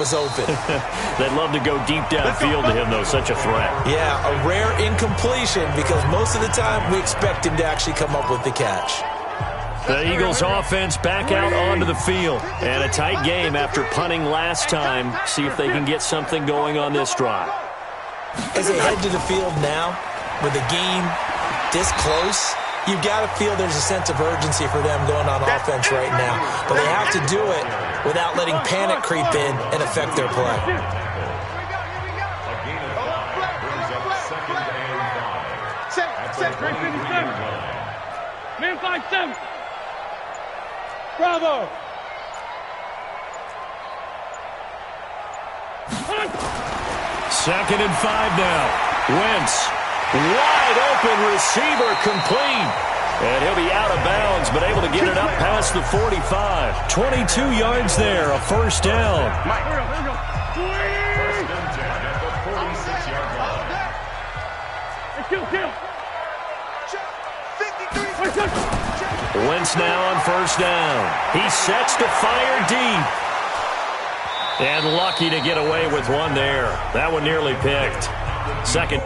was open. They'd love to go deep downfield to him, though. Such a threat. Yeah, a rare incompletion because most of the time we expect him to actually come up with the catch. The Eagles offense back out onto the field. And a tight game after punting last time. See if they can get something going on this drive. As they head to the field now, with the game this close, you've got to feel there's a sense of urgency for them going on offense right now. But they have to do it without letting panic creep in and affect their play. Man 5-7. Bravo. Second and 5 now. Wentz. Wide open receiver complete. And he'll be out of bounds, but able to get it up past the 45. 22 yards there, a first down. Wentz now on first down. He sets to fire deep. And lucky to get away with one there. That one nearly picked. Second.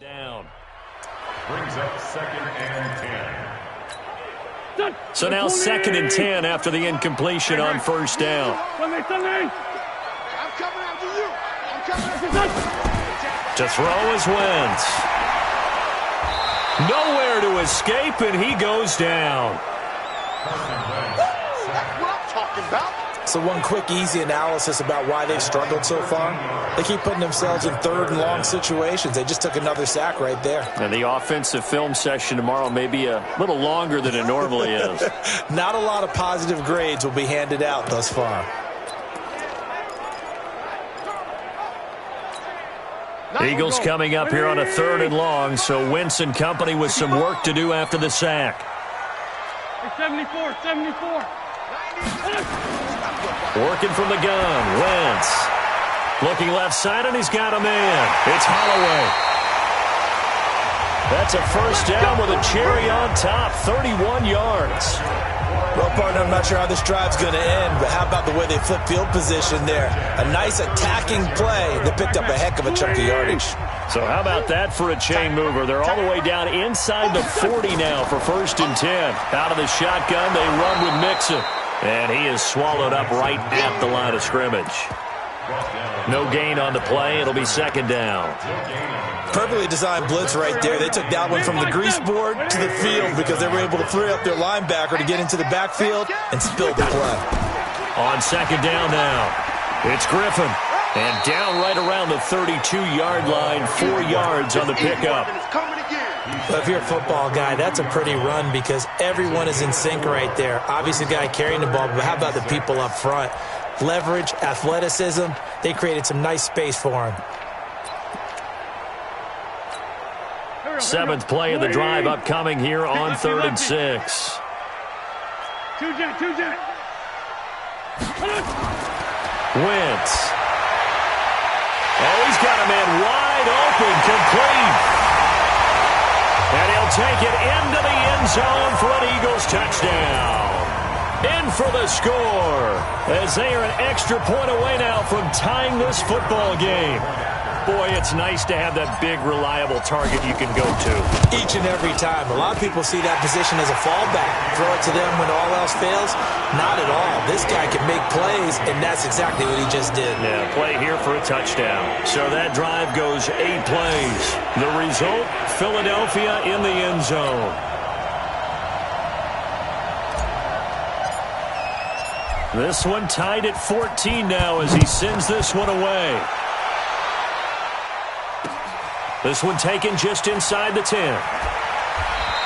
Down. Brings up second and 10. So now second and 10 after the incompletion on first down. I'm coming after you. To throw is Wentz. Nowhere to escape, and he goes down. That's what I'm talking about. So one quick, easy analysis about why they've struggled so far. They keep putting themselves in third and long situations. They just took another sack right there. And the offensive film session tomorrow may be a little longer than it normally is. Not a lot of positive grades will be handed out thus far. Eagles coming up here on a third and long, so Wentz and company with some work to do after the sack. 74. Working from the gun, Wentz. Looking left side, and he's got a man. It's Holloway. That's a first down with a cherry on top, 31 yards. Well, partner, I'm not sure how this drive's going to end, but how about the way they flip field position there? A nice attacking play. They picked up a heck of a chunk of yardage. So how about that for a chain mover? They're all the way down inside the 40 now for first and 10. Out of the shotgun, they run with Mixon. And he is swallowed up right at the line of scrimmage. No gain on the play. It'll be second down. Perfectly designed blitz right there. They took that one from the grease board to the field because they were able to free up their linebacker to get into the backfield and spill the play. On second down now, it's Griffin. And down right around the 32-yard line, 4 yards on the pickup. But if you're a football guy, that's a pretty run because everyone is in sync right there. Obviously, the guy carrying the ball, but how about the people up front? Leverage, athleticism, they created some nice space for him. Seventh play of the drive upcoming here on third and 6. Two-jet. Wentz. Oh, he's got a man wide open, complete. And he'll take it into the end zone for an Eagles touchdown. In for the score, as they are an extra point away now from tying this football game. Boy, it's nice to have that big, reliable target you can go to. Each and every time. A lot of people see that position as a fallback. Throw it to them when all else fails. Not at all. This guy can make plays, and that's exactly what he just did. Yeah, play here for a touchdown. So that drive goes 8 plays. The result, Philadelphia in the end zone. This one tied at 14 now as he sends this one away. This one taken just inside the 10.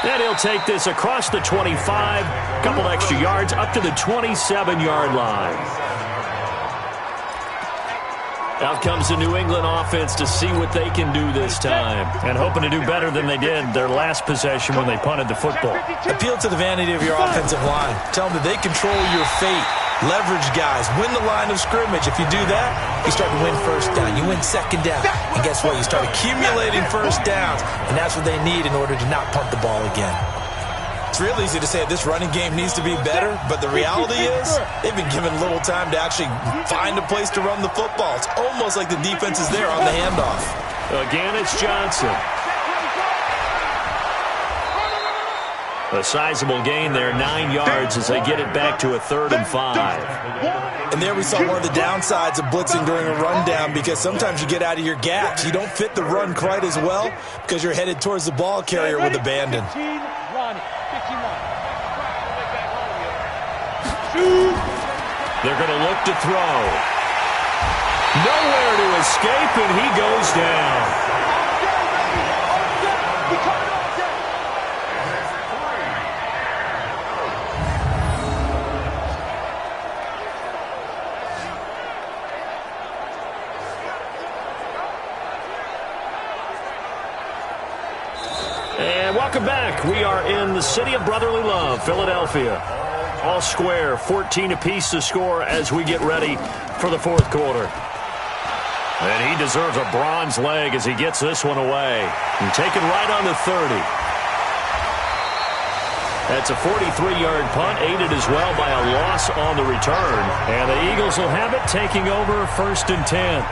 And he'll take this across the 25, a couple extra yards up to the 27-yard line. Out comes the New England offense to see what they can do this time, and hoping to do better than they did their last possession when they punted the football. Appeal to the vanity of your offensive line. Tell them that they control your fate. Leverage guys. Win the line of scrimmage. If you do that, you start to win first down. You win second down. And guess what? You start accumulating first downs, and that's what they need in order to not punt the ball again. It's real easy to say this running game needs to be better, but the reality is they've been given little time to actually find a place to run the football. It's almost like the defense is there on the handoff. Again, it's Johnson. A sizable gain there, 9 yards as they get it back to a 3rd and 5. And there we saw one of the downsides of blitzing during a rundown, because sometimes you get out of your gaps. You don't fit the run quite as well because you're headed towards the ball carrier with abandon. They're going to look to throw. Nowhere to escape, and he goes down. And welcome back. We are in the city of brotherly love, Philadelphia. All square, 14 apiece to score as we get ready for the 4th quarter. And he deserves a bronze leg as he gets this one away. And taken right on the 30. That's a 43-yard punt, aided as well by a loss on the return. And the Eagles will have it, taking over 1st and 10.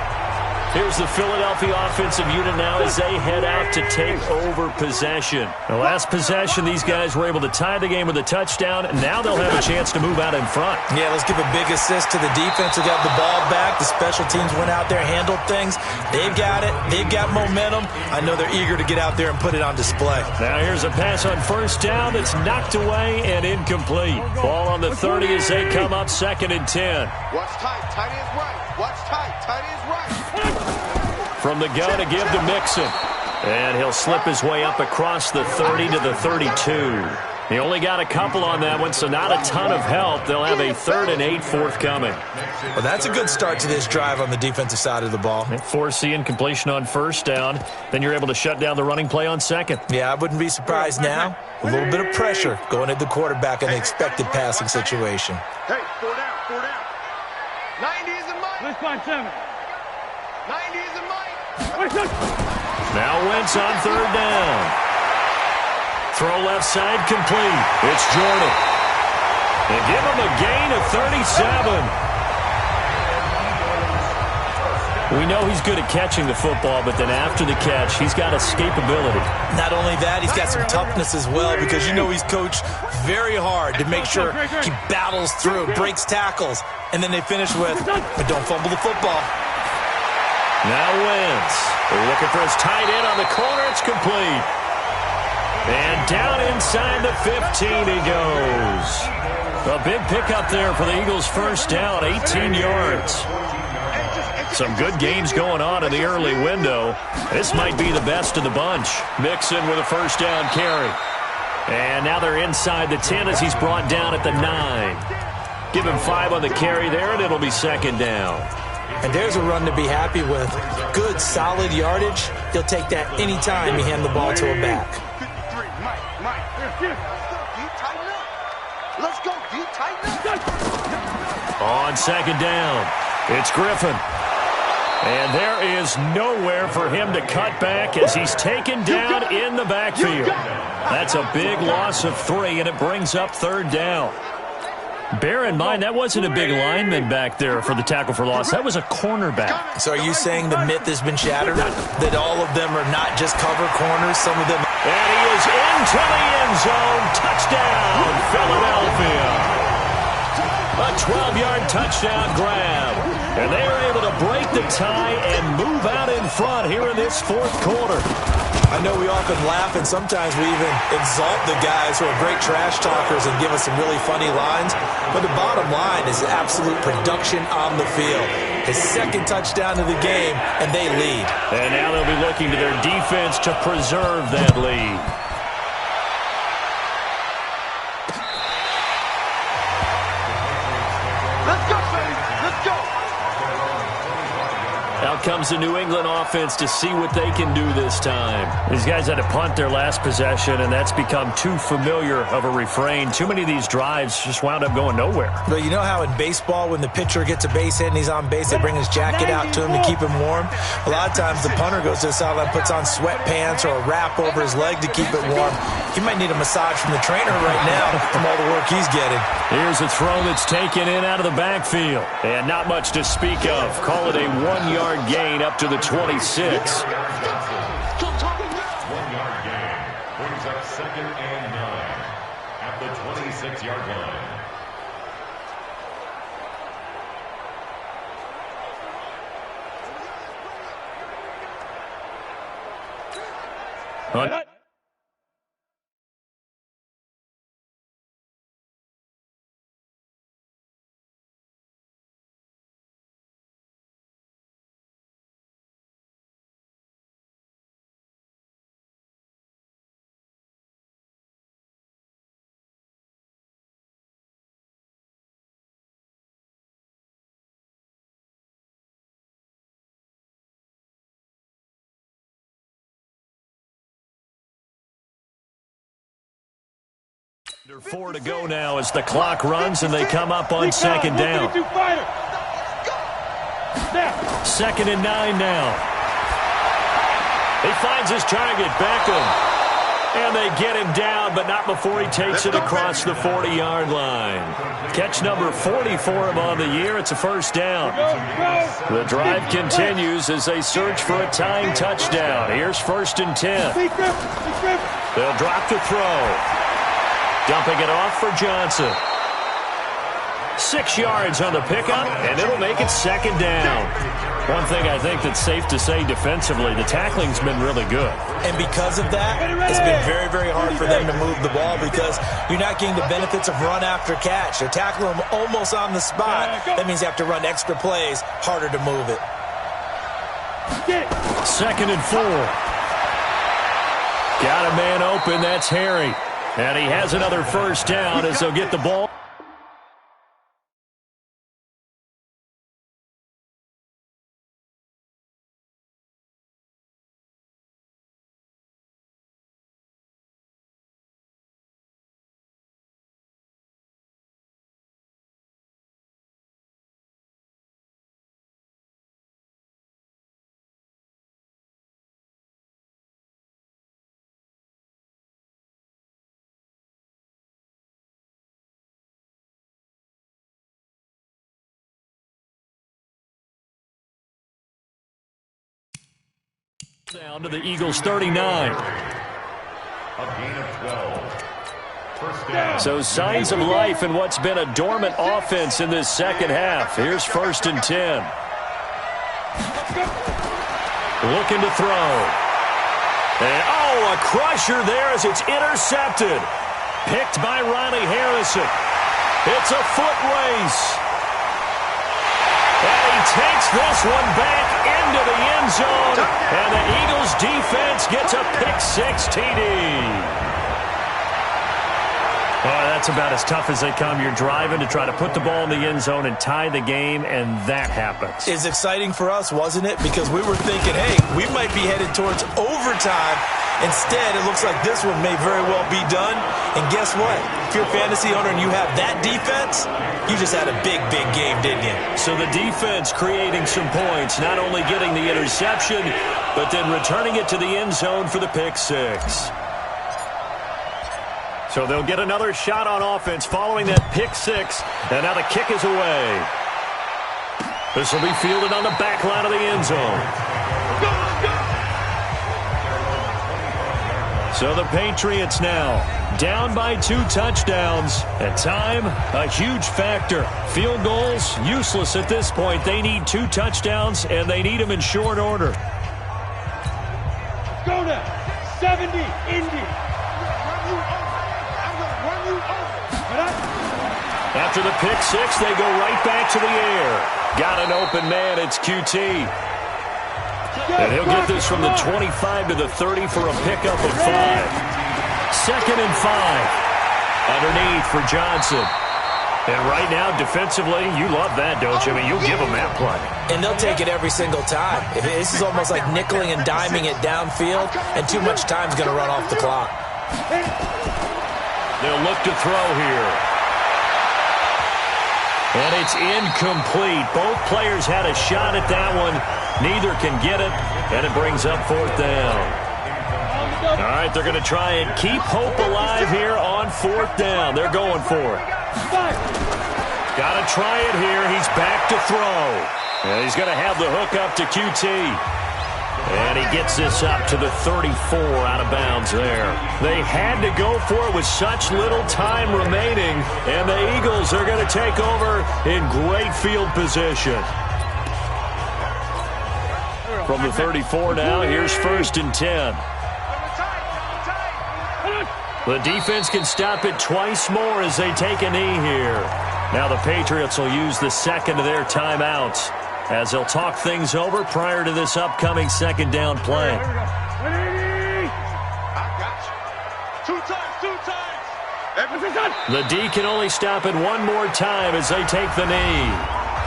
Here's the Philadelphia offensive unit now as they head out to take over possession. The last possession, these guys were able to tie the game with a touchdown, and now they'll have a chance to move out in front. Yeah, let's give a big assist to the defense who got the ball back. The special teams went out there, handled things. They've got it. They've got momentum. I know they're eager to get out there and put it on display. Now here's a pass on 1st down that's knocked away and incomplete. Ball on the 30 as they come up 2nd and 10. Watch tight. Tight ends right. Watch tight. Tight ends right. From the gun to give to Mixon. And he'll slip his way up across the 30 to the 32. He only got a couple on that one, so not a ton of help. They'll have a 3rd and 8 forthcoming. Well, that's a good start to this drive on the defensive side of the ball. Force the incompletion on 1st down. Then you're able to shut down the running play on 2nd. Yeah, I wouldn't be surprised now. A little bit of pressure going at the quarterback in the expected passing situation. Hey, 4 down, 4 down. 90 is in mine. Let's find 7. 90 is in mine. Now Wentz on 3rd down. Throw left side complete. It's Jordan. They give him a gain of 37. We know he's good at catching the football, but then after the catch, he's got escapability. Not only that, he's got some toughness as well, because you know he's coached very hard to make sure he battles through, breaks tackles, and then they finish with, but don't fumble the football. Now Wentz. They're looking for his tight end on the corner. It's complete. And down inside the 15 he goes. A big pickup there for the Eagles' 1st down, 18 yards. Some good games going on in the early window. This might be the best of the bunch. Mixon with a 1st down carry. And now they're inside the 10 as he's brought down at the 9. Give him 5 on the carry there, and it'll be 2nd down. And there's a run to be happy with. Good, solid yardage. He'll take that any time you hand the ball to a back. 53, Mike. Let's go, D, tighten up. On 2nd down, it's Griffin. And there is nowhere for him to cut back as he's taken down in the backfield. That's a big loss of 3, and it brings up 3rd down. Bear in mind, that wasn't a big lineman back there for the tackle for loss. That was a cornerback. So are you saying the myth has been shattered? That all of them are not just cover corners? Some of them... And he is into the end zone. Touchdown, Philadelphia. A 12-yard touchdown grab. And they are able to break the tie and move out in front here in this 4th quarter. I know we often laugh, and sometimes we even exalt the guys who are great trash talkers and give us some really funny lines. But the bottom line is absolute production on the field. His 2nd touchdown of the game, and they lead. And now they'll be looking to their defense to preserve that lead. comes the New England offense to see what they can do this time. These guys had to punt their last possession, and that's become too familiar of a refrain. Too many of these drives just wound up going nowhere. But you know how in baseball, when the pitcher gets a base hit and he's on base, they bring his jacket out to him to keep him warm? A lot of times the punter goes to the sideline, puts on sweatpants or a wrap over his leg to keep it warm. He might need a massage from the trainer right now from all the work he's getting. Here's a throw that's taken in out of the backfield. And not much to speak of. Call it a 1-yard gain up to the 26. 1-yard gain brings up 2nd and 9 at the 26-yard line. Under 4 to go now as the clock runs and they come up on 2nd down. 2nd and 9 now. He finds his target, Beckham. And they get him down, but not before he takes it across the 40-yard line. Catch number 40 for him on the year. It's a first down. The drive continues as they search for a tying touchdown. Here's 1st and 10. They'll drop to throw. Dumping it off for Johnson. 6 yards on the pickup, and it'll make it 2nd down. One thing I think that's safe to say defensively, the tackling's been really good. And because of that, it's been very, very hard for them to move the ball because you're not getting the benefits of run after catch. They're tackling them almost on the spot. That means you have to run extra plays, harder to move it. 2nd and 4. Got a man open, that's Harry. And he has another first down as they'll get the ball. Down to the Eagles 39. A gain of 12. First down. So signs of life in what's been a dormant offense in this second half. Here's 1st and 10. Looking to throw. And a crusher there as it's intercepted. Picked by Ronnie Harrison. It's a foot race. And he takes this one back into the end zone. And the Eagles defense gets a pick-6 TD. Oh, that's about as tough as they come. You're driving to try to put the ball in the end zone and tie the game, and that happens. It's exciting for us, wasn't it? Because we were thinking, hey, we might be headed towards overtime. Instead, it looks like this one may very well be done. And guess what? If you're a fantasy owner and you have that defense, you just had a big, big game, didn't you? So the defense creating some points, not only getting the interception, but then returning it to the end zone for the pick-6. So they'll get another shot on offense following that pick-6, and now the kick is away. This will be fielded on the back line of the end zone. So the Patriots now down by 2 touchdowns. At time, a huge factor. Field goals, useless at this point. They need 2 touchdowns, and they need them in short order. Go now. 70, Indy. After the pick-6, they go right back to the air. Got an open man, it's QT. And he'll get this from the 25 to the 30 for a pickup of 5. 2nd and 5. Underneath for Johnson. And right now, defensively, you love that, don't you? I mean, you'll give them that play. And they'll take it every single time. This is almost like nickeling and diming it downfield, and too much time's going to run off the clock. They'll look to throw here. And it's incomplete. Both players had a shot at that one. Neither can get it, and it brings up 4th down. All right, they're going to try and keep hope alive here on 4th down. They're going for it. Got to try it here. He's back to throw. And he's going to have the hook up to QT. And he gets this up to the 34 out of bounds there. They had to go for it with such little time remaining. And the Eagles are going to take over in great field position. From the 34 now, here's 1st and 10. The defense can stop it twice more as they take a knee here. Now the Patriots will use the second of their timeouts as they'll talk things over prior to this upcoming 2nd down play. I got you. Two times. The D can only stop it one more time as they take the knee.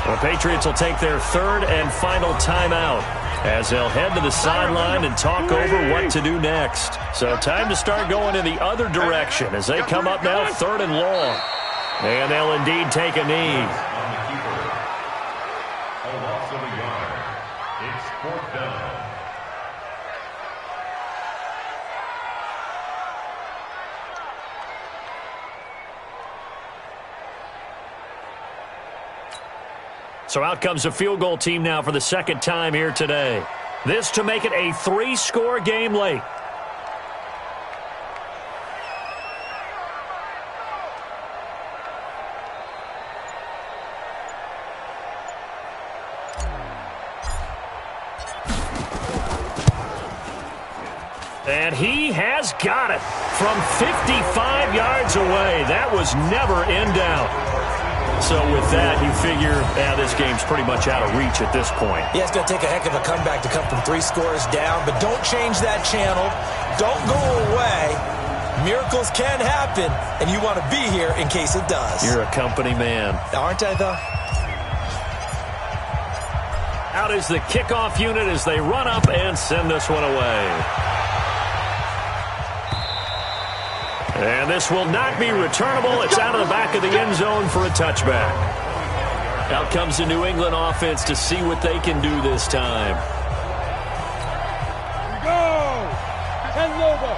The Patriots will take their 3rd and final timeout as they'll head to the sideline and talk over what to do next. So time to start going in the other direction as they come up now 3rd and long. And they'll indeed take a knee. A loss of a yard. It's 4th down. So out comes the field goal team now for the 2nd time here today. This to make it a 3-score game late. And he has got it from 55 yards away. That was never in doubt. So with that, you figure, this game's pretty much out of reach at this point. Yeah, it's going to take a heck of a comeback to come from 3 scores down, but don't change that channel. Don't go away. Miracles can happen, and you want to be here in case it does. You're a company man. Aren't I, though? Out is the kickoff unit as they run up and send this one away. And this will not be returnable. It's out of the back of the end zone for a touchback. Out comes the New England offense to see what they can do this time. Here we go. 10 logo.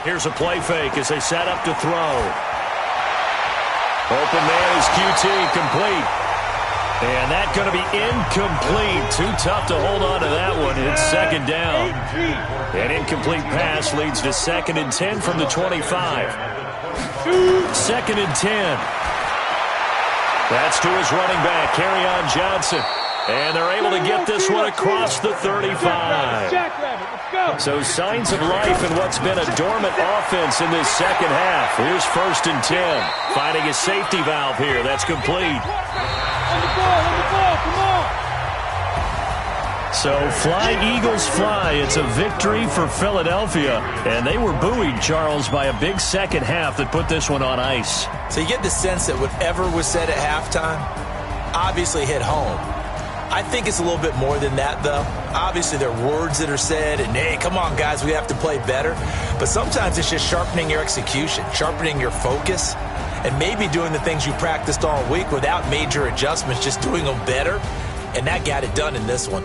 Here's a play fake as they set up to throw. Open man is QT, complete. And that's going to be incomplete. Too tough to hold on to that one. It's 2nd down. An incomplete pass leads to 2nd and 10 from the 25. 2nd and 10. That's to his running back, Kerryon Johnson. And they're able to get this one across the 35. So signs of life in what's been a dormant offense in this 2nd half. Here's 1st and 10. Finding a safety valve here. That's complete. Come on. So fly, Eagles, fly. It's a victory for Philadelphia. And they were buoyed, Charles, by a big 2nd half that put this one on ice. So you get the sense that whatever was said at halftime obviously hit home. I think it's a little bit more than that, though. Obviously, there are words that are said, and, hey, come on, guys, we have to play better. But sometimes it's just sharpening your execution, sharpening your focus, and maybe doing the things you practiced all week without major adjustments, just doing them better. And that got it done in this one.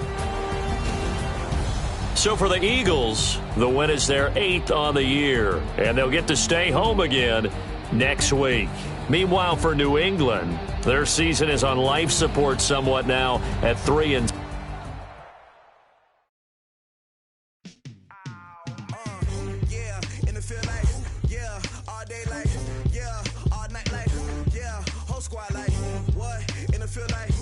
So for the Eagles, the win is their 8th on the year, and they'll get to stay home again next week. Meanwhile, for New England, their season is on life support somewhat now at 3 and Feel like